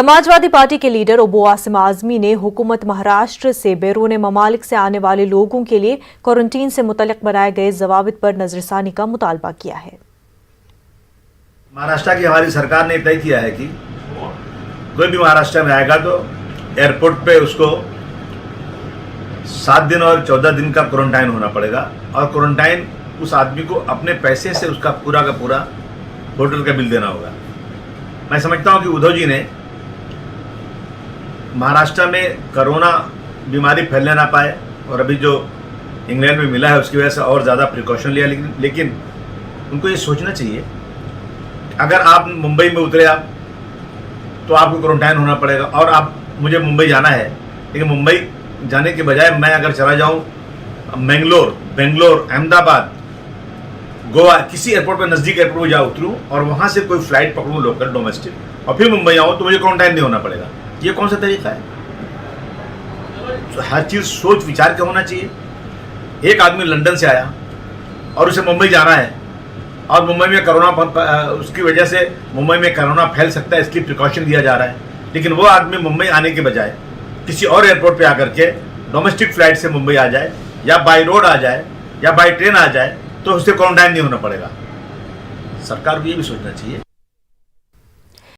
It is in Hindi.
समाजवादी पार्टी के लीडर अबू आसिम आजमी ने हुकूमत महाराष्ट्र से बैरून ममालिक से आने वाले लोगों के लिए क्वारंटीन से मुतल्लिक बनाए गए जवाबित पर नजरसानी का मुतालबा किया है। महाराष्ट्र की हमारी सरकार ने तय किया है कि कोई भी महाराष्ट्र में आएगा तो एयरपोर्ट पे उसको 7 दिन और 14 दिन का क्वारंटाइन होना पड़ेगा और क्वारंटाइन उस आदमी को अपने पैसे से उसका पूरा का पूरा होटल का बिल देना होगा। मैं समझता हूं कि उद्धव जी ने महाराष्ट्र में कोरोना बीमारी फैलने ना पाए और अभी जो इंग्लैंड में मिला है उसकी वजह से और ज़्यादा प्रिकॉशन लिया, लेकिन उनको ये सोचना चाहिए अगर आप मुंबई में उतरे आप तो आपको क्वारंटाइन होना पड़ेगा और आप मुझे मुंबई जाना है, लेकिन मुंबई जाने के बजाय मैं अगर चला जाऊं बेंगलोर, अहमदाबाद, गोवा, किसी एयरपोर्ट पर नज़दीक एयरपोर्ट पर जा उतरूं और वहां से कोई फ्लाइट पकड़ूं लोकल डोमेस्टिक और फिर मुंबई आऊँ तो मुझे क्वारंटाइन नहीं होना पड़ेगा। ये कौन सा तरीका है? तो हर चीज़ सोच विचार के होना चाहिए। एक आदमी लंदन से आया और उसे मुंबई जाना है और मुंबई में कोरोना उसकी वजह से मुंबई में कोरोना फैल सकता है, इसकी प्रिकॉशन दिया जा रहा है, लेकिन वो आदमी मुंबई आने के बजाय किसी और एयरपोर्ट पे आकर के डोमेस्टिक फ्लाइट से मुंबई आ जाए या बाय रोड आ जाए या बाय ट्रेन आ जाए तो उससे क्वारंटाइन नहीं होना पड़ेगा। सरकार को ये भी सोचना चाहिए।